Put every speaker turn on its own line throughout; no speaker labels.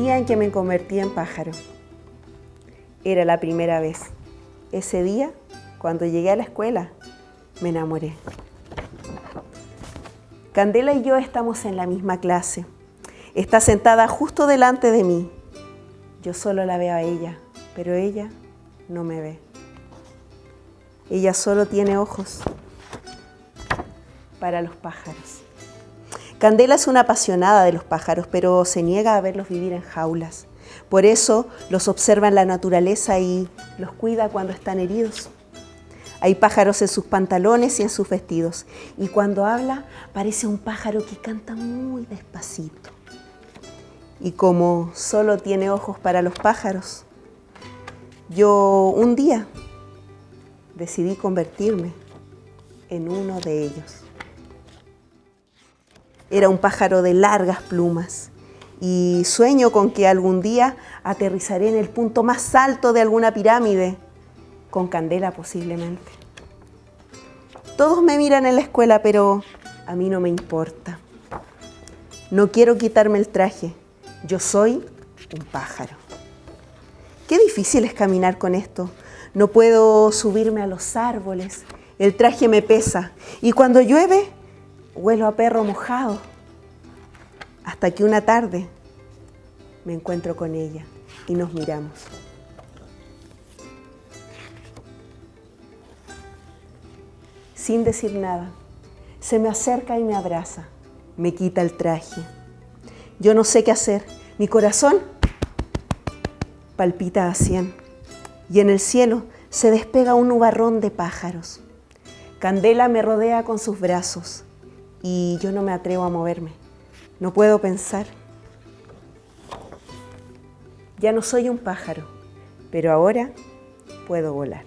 día en que me convertí en pájaro. Era la primera vez. Ese día, cuando llegué a la escuela, me enamoré. Candela y yo estamos en la misma clase. Está sentada justo delante de mí. Yo solo la veo a ella, pero ella no me ve. Ella solo tiene ojos para los pájaros. Candela es una apasionada de los pájaros, pero se niega a verlos vivir en jaulas. Por eso los observa en la naturaleza y los cuida cuando están heridos. Hay pájaros en sus pantalones y en sus vestidos. Y cuando habla, parece un pájaro que canta muy despacito. Y como solo tiene ojos para los pájaros, yo un día decidí convertirme en uno de ellos. Era un pájaro de largas plumas y sueño con que algún día aterrizaré en el punto más alto de alguna pirámide, con Candela posiblemente. Todos me miran en la escuela, pero a mí no me importa. No quiero quitarme el traje. Yo soy un pájaro. Qué difícil es caminar con esto. No puedo subirme a los árboles. El traje me pesa. Y cuando llueve, huelo a perro mojado. Hasta que una tarde me encuentro con ella y nos miramos. Sin decir nada, se me acerca y me abraza. Me quita el traje. Yo no sé qué hacer. Mi corazón palpita a 100. Y en el cielo se despega un nubarrón de pájaros. Candela me rodea con sus brazos y yo no me atrevo a moverme. No puedo pensar. Ya no soy un pájaro, pero ahora puedo volar.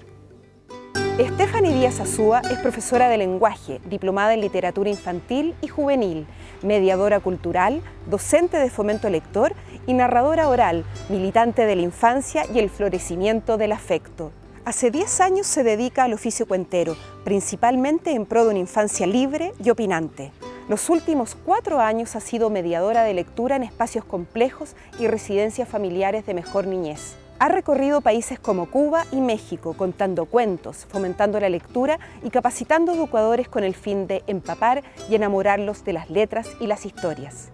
Stephanie Díaz Azúa es profesora de lenguaje, diplomada en literatura infantil y juvenil, mediadora cultural, docente de fomento lector y narradora oral, militante de la infancia y el florecimiento del afecto. Hace 10 años se dedica al oficio cuentero, principalmente en pro de una infancia libre y opinante. Los últimos 4 años ha sido mediadora de lectura en espacios complejos y residencias familiares de mejor niñez. Ha recorrido países como Cuba y México contando cuentos, fomentando la lectura y capacitando educadores con el fin de empapar y enamorarlos de las letras y las historias.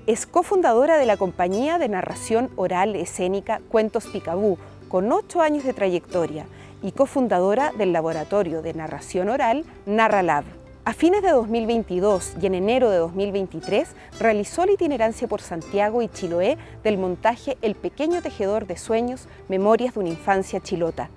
Es cofundadora de la compañía de narración oral escénica Cuentos Picabú, con 8 años de trayectoria, y cofundadora del laboratorio de narración oral NarraLab. A fines de 2022 y en enero de 2023 realizó la itinerancia por Santiago y Chiloé del montaje El pequeño tejedor de sueños, memorias de una infancia chilota.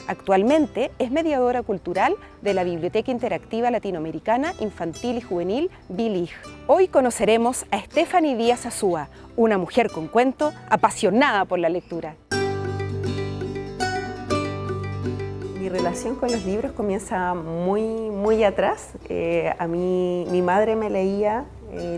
Actualmente es mediadora cultural de la Biblioteca Interactiva Latinoamericana Infantil y Juvenil BILIJ. Hoy conoceremos a Stephanie Díaz Azúa, una mujer con cuento apasionada por la lectura.
Mi relación con los libros comienza muy atrás. A mí, mi madre me leía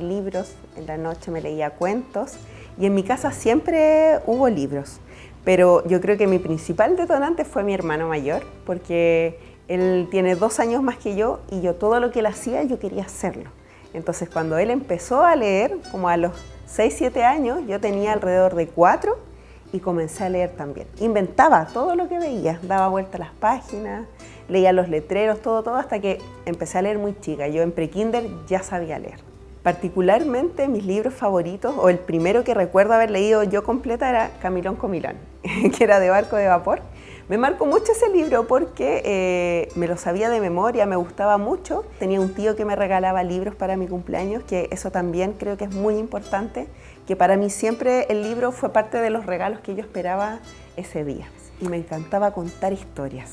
libros, en la noche me leía cuentos y en mi casa siempre hubo libros. Pero yo creo que mi principal detonante fue mi hermano mayor, porque él tiene 2 años más que yo y yo todo lo que él hacía yo quería hacerlo. Entonces cuando él empezó a leer, como a los 6, 7 años, yo tenía alrededor de 4 y comencé a leer también. Inventaba todo lo que veía, daba vuelta a las páginas, leía los letreros, todo, hasta que empecé a leer muy chica. Yo en prekinder ya sabía leer. Particularmente mis libros favoritos, o el primero que recuerdo haber leído yo completa, era Camilón Comilón, que era de barco de vapor. Me marcó mucho ese libro porque me lo sabía de memoria, me gustaba mucho. Tenía un tío que me regalaba libros para mi cumpleaños, que eso también creo que es muy importante, que para mí siempre el libro fue parte de los regalos que yo esperaba ese día. Y me encantaba contar historias.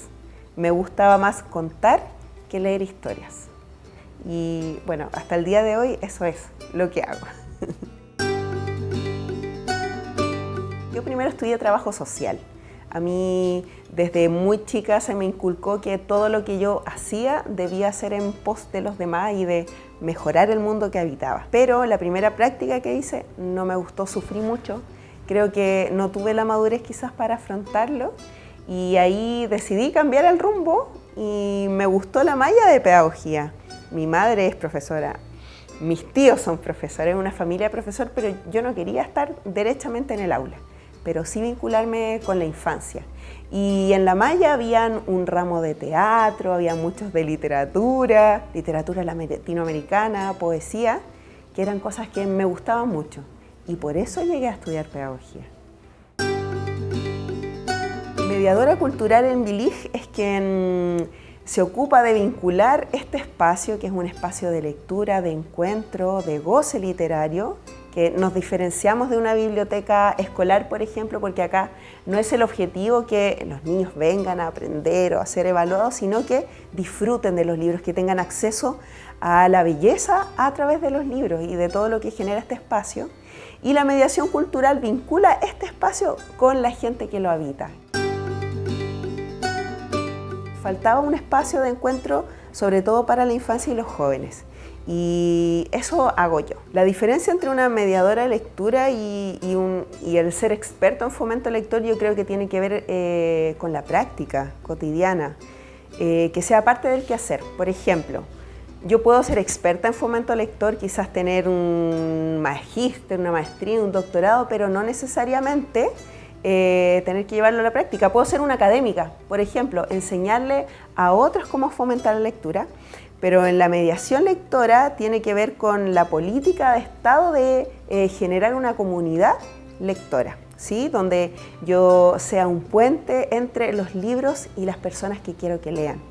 Me gustaba más contar que leer historias. Y bueno, hasta el día de hoy eso es lo que hago. Yo primero estudié trabajo social. A mí desde muy chica se me inculcó que todo lo que yo hacía debía ser en pos de los demás y de mejorar el mundo que habitaba. Pero la primera práctica que hice no me gustó, sufrí mucho. Creo que no tuve la madurez quizás para afrontarlo y ahí decidí cambiar el rumbo y me gustó la malla de pedagogía. Mi madre es profesora, mis tíos son profesores, una familia de profesor, pero yo no quería estar derechamente en el aula, pero sí vincularme con la infancia. Y en la malla habían un ramo de teatro, había muchos de literatura latinoamericana, poesía, que eran cosas que me gustaban mucho. Y por eso llegué a estudiar pedagogía. Mediadora cultural en Vilig es quien se ocupa de vincular este espacio, que es un espacio de lectura, de encuentro, de goce literario, que nos diferenciamos de una biblioteca escolar, por ejemplo, porque acá no es el objetivo que los niños vengan a aprender o a ser evaluados, sino que disfruten de los libros, que tengan acceso a la belleza a través de los libros y de todo lo que genera este espacio. Y la mediación cultural vincula este espacio con la gente que lo habita. Faltaba un espacio de encuentro, sobre todo para la infancia y los jóvenes. Y eso hago yo. La diferencia entre una mediadora de lectura y el ser experto en fomento lector, yo creo que tiene que ver con la práctica cotidiana, que sea parte del quehacer. Por ejemplo, yo puedo ser experta en fomento lector, quizás tener un magíster, una maestría, un doctorado, pero no necesariamente tener que llevarlo a la práctica. Puedo ser una académica, por ejemplo, enseñarle a otros cómo fomentar la lectura, pero en la mediación lectora tiene que ver con la política de Estado de generar una comunidad lectora, ¿sí? Donde yo sea un puente entre los libros y las personas que quiero que lean,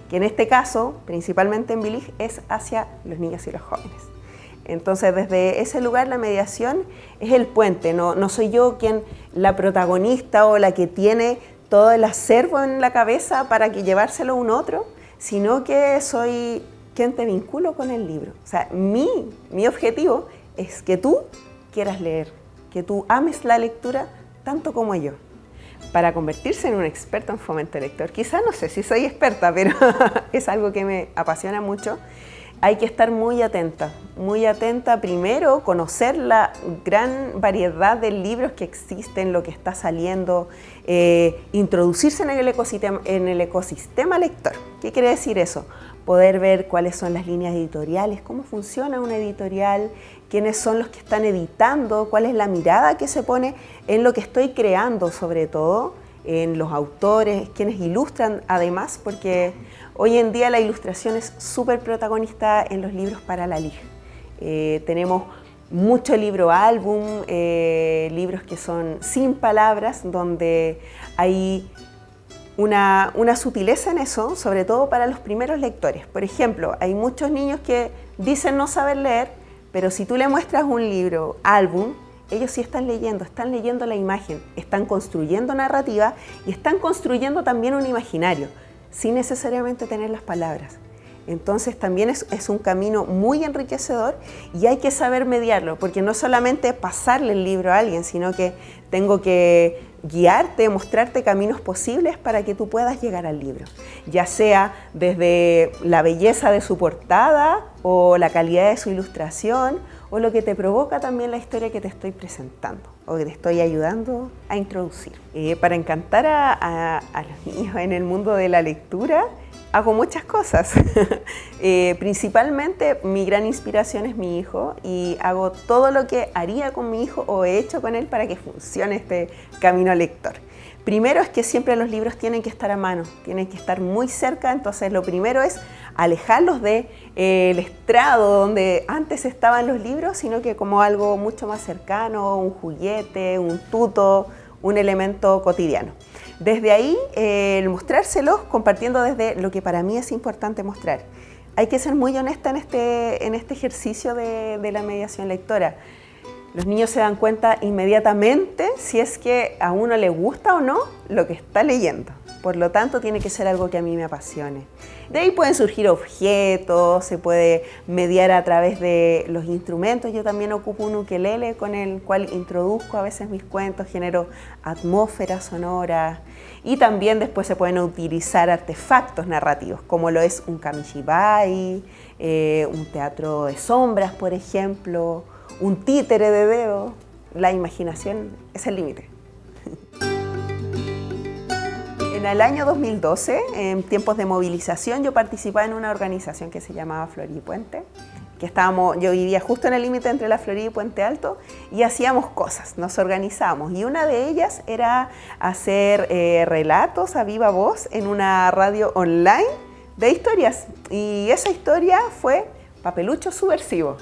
que en este caso, principalmente en Vilig, es hacia los niños y los jóvenes. Entonces, desde ese lugar la mediación es el puente, no soy yo quien la protagonista o la que tiene todo el acervo en la cabeza para que llevárselo a un otro, sino que soy quien te vinculo con el libro. O sea, mi objetivo es que tú quieras leer, que tú ames la lectura tanto como yo. Para convertirse en un experto en fomento lector, quizás no sé si soy experta, pero es algo que me apasiona mucho. Hay que estar muy atenta primero, conocer la gran variedad de libros que existen, lo que está saliendo, introducirse en el ecosistema lector. ¿Qué quiere decir eso? Poder ver cuáles son las líneas editoriales, cómo funciona una editorial, quiénes son los que están editando, cuál es la mirada que se pone en lo que estoy creando, sobre todo, en los autores, quienes ilustran además, porque hoy en día la ilustración es súper protagonista en los libros para la LIG. Tenemos mucho libro álbum, libros que son sin palabras, donde hay una sutileza en eso, sobre todo para los primeros lectores. Por ejemplo, hay muchos niños que dicen no saber leer, pero si tú le muestras un libro álbum, ellos sí están leyendo la imagen, están construyendo narrativa y están construyendo también un imaginario, sin necesariamente tener las palabras. Entonces también es un camino muy enriquecedor y hay que saber mediarlo, porque no solamente pasarle el libro a alguien, sino que tengo que guiarte, mostrarte caminos posibles para que tú puedas llegar al libro, ya sea desde la belleza de su portada o la calidad de su ilustración o lo que te provoca también la historia que te estoy presentando o que te estoy ayudando a introducir. Para encantar a los niños en el mundo de la lectura, hago muchas cosas. Principalmente mi gran inspiración es mi hijo y hago todo lo que haría con mi hijo o he hecho con él para que funcione este camino lector. Primero es que siempre los libros tienen que estar a mano, tienen que estar muy cerca, entonces lo primero es alejarlos del estrado donde antes estaban los libros, sino que como algo mucho más cercano, un juguete, un tuto, un elemento cotidiano. Desde ahí, el mostrárselos compartiendo desde lo que para mí es importante mostrar. Hay que ser muy honesta en este ejercicio de la mediación lectora. Los niños se dan cuenta inmediatamente si es que a uno le gusta o no lo que está leyendo. Por lo tanto, tiene que ser algo que a mí me apasione. De ahí pueden surgir objetos, se puede mediar a través de los instrumentos. Yo también ocupo un ukelele con el cual introduzco a veces mis cuentos, genero atmósferas sonoras y también después se pueden utilizar artefactos narrativos, como lo es un kamishibai, un teatro de sombras, por ejemplo, un títere de dedo. La imaginación es el límite. En el año 2012, en tiempos de movilización, yo participaba en una organización que se llamaba Floripuente yo vivía justo en el límite entre La Florida y Puente Alto, y hacíamos cosas, nos organizábamos. Y una de ellas era hacer relatos a viva voz en una radio online de historias. Y esa historia fue Papelucho Subversivo.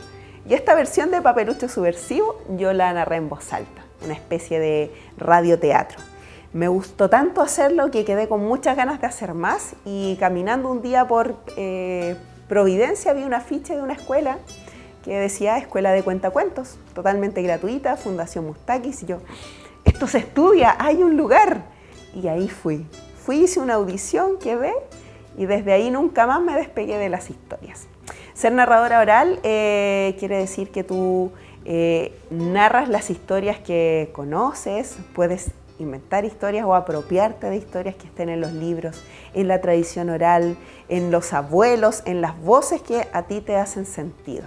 Y esta versión de Papelucho Subversivo yo la narré en voz alta, una especie de radioteatro. Me gustó tanto hacerlo que quedé con muchas ganas de hacer más, y caminando un día por Providencia vi un afiche de una escuela que decía Escuela de Cuentacuentos, totalmente gratuita, Fundación Mustakis, y yo, esto se estudia, hay un lugar. Y ahí fui, hice una audición, quedé, y desde ahí nunca más me despegué de las historias. Ser narradora oral quiere decir que tú narras las historias que conoces, puedes inventar historias o apropiarte de historias que estén en los libros, en la tradición oral, en los abuelos, en las voces que a ti te hacen sentido.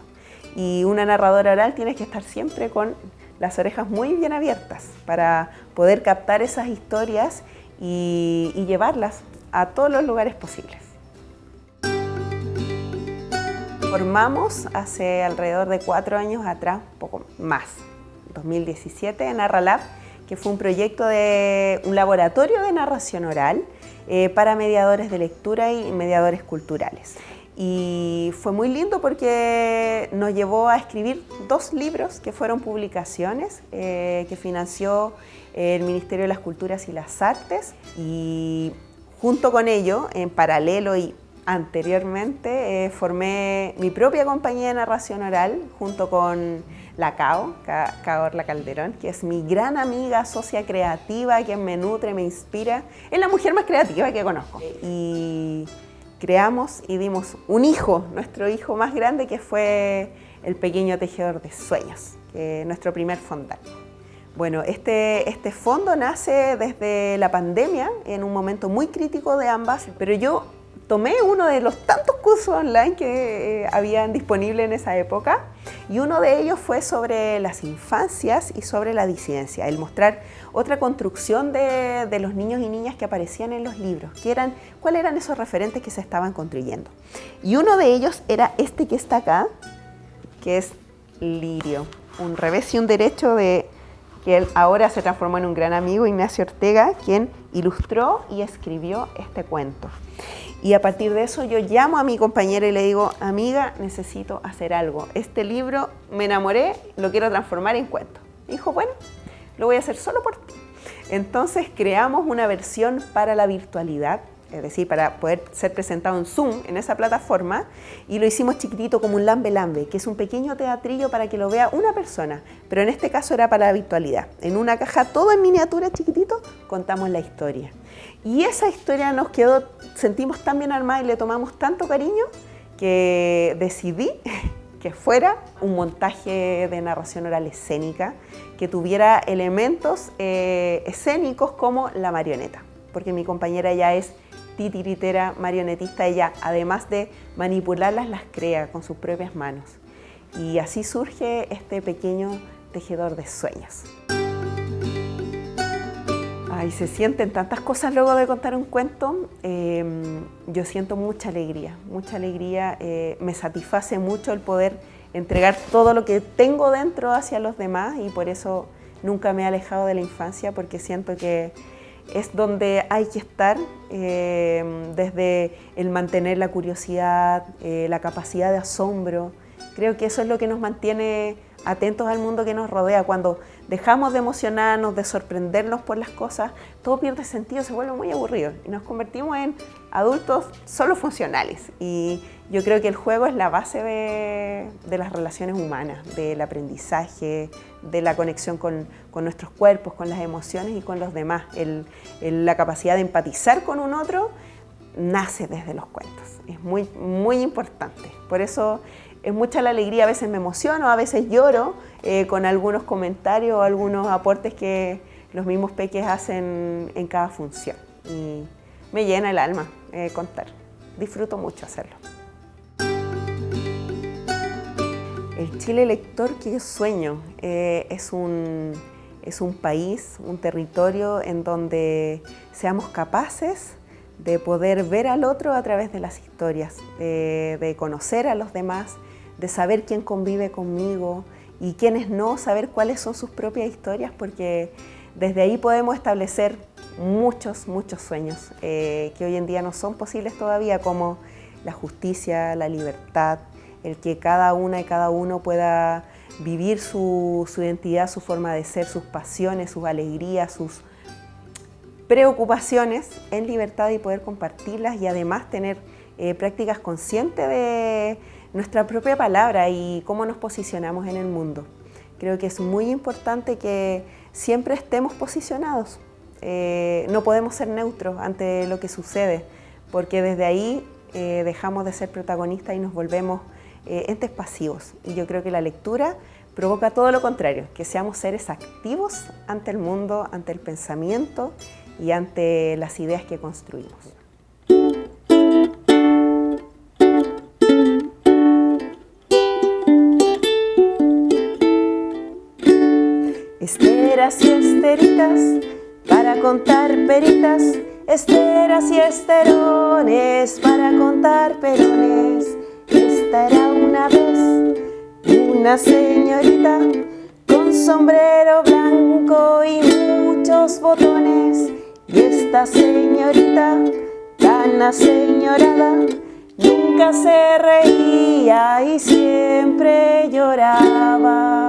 Y una narradora oral tienes que estar siempre con las orejas muy bien abiertas para poder captar esas historias y llevarlas a todos los lugares posibles. Formamos hace alrededor de 4 años atrás, poco más, 2017, NarraLab, que fue un proyecto de un laboratorio de narración oral para mediadores de lectura y mediadores culturales. Y fue muy lindo porque nos llevó a escribir 2 libros que fueron publicaciones que financió el Ministerio de las Culturas y las Artes. Y junto con ello, en paralelo y anteriormente, formé mi propia compañía de narración oral junto con la Cao Orla Calderón, que es mi gran amiga, socia creativa, quien me nutre, me inspira. Es la mujer más creativa que conozco. Y creamos y dimos un hijo, nuestro hijo más grande, que fue El Pequeño Tejedor de Sueños, que es nuestro primer fondal. Bueno, este fondo nace desde la pandemia, en un momento muy crítico de ambas, pero yo tomé uno de los tantos cursos online que habían disponibles en esa época, y uno de ellos fue sobre las infancias y sobre la disidencia, el mostrar otra construcción de los niños y niñas que aparecían en los libros, cuáles eran esos referentes que se estaban construyendo. Y uno de ellos era este que está acá, que es Lirio, un revés y un derecho que él ahora se transformó en un gran amigo, Ignacio Ortega, quien ilustró y escribió este cuento. Y a partir de eso yo llamo a mi compañera y le digo, amiga, necesito hacer algo. Este libro me enamoré, lo quiero transformar en cuento. Y dijo, bueno, lo voy a hacer solo por ti. Entonces creamos una versión para la virtualidad, es decir, para poder ser presentado en Zoom, en esa plataforma, y lo hicimos chiquitito como un lambe lambe, que es un pequeño teatrillo para que lo vea una persona, pero en este caso era para la virtualidad. En una caja, todo en miniatura chiquitito, contamos la historia. Y esa historia nos quedó, sentimos tan bien armada y le tomamos tanto cariño que decidí que fuera un montaje de narración oral escénica, que tuviera elementos escénicos como la marioneta, porque mi compañera ya es titiritera, marionetista, ella además de manipularlas, las crea con sus propias manos. Y así surge este pequeño tejedor de sueños. Ay, se sienten tantas cosas luego de contar un cuento. Yo siento mucha alegría, me satisface mucho el poder entregar todo lo que tengo dentro hacia los demás, y por eso nunca me he alejado de la infancia, porque siento que es donde hay que estar, desde el mantener la curiosidad, la capacidad de asombro. Creo que eso es lo que nos mantiene atentos al mundo que nos rodea. Cuando dejamos de emocionarnos, de sorprendernos por las cosas, todo pierde sentido, se vuelve muy aburrido y nos convertimos en adultos solo funcionales. Y yo creo que el juego es la base de las relaciones humanas, del aprendizaje, de la conexión con nuestros cuerpos, con las emociones y con los demás. La capacidad de empatizar con un otro nace desde los cuentos. Es muy, muy importante. Por eso es mucha la alegría, a veces me emociono, a veces lloro con algunos comentarios o algunos aportes que los mismos peques hacen en cada función. Y me llena el alma contar. Disfruto mucho hacerlo. El Chile lector que yo sueño es un país, un territorio en donde seamos capaces de poder ver al otro a través de las historias, de conocer a los demás, de saber quién convive conmigo y quiénes no, saber cuáles son sus propias historias, porque desde ahí podemos establecer muchos sueños que hoy en día no son posibles todavía, como la justicia, la libertad, el que cada una y cada uno pueda vivir su identidad, su forma de ser, sus pasiones, sus alegrías, sus preocupaciones en libertad y poder compartirlas y además tener prácticas conscientes de nuestra propia palabra y cómo nos posicionamos en el mundo. Creo que es muy importante que siempre estemos posicionados. No podemos ser neutros ante lo que sucede, porque desde ahí dejamos de ser protagonistas y nos volvemos entes pasivos. Y yo creo que la lectura provoca todo lo contrario, que seamos seres activos ante el mundo, ante el pensamiento y ante las ideas que construimos. Esteras y esteritas, para contar peritas, esteras y esterones, para contar perones. Esta era una vez una señorita con sombrero blanco y muchos botones. Y esta señorita, tan aseñorada, nunca se reía y siempre lloraba.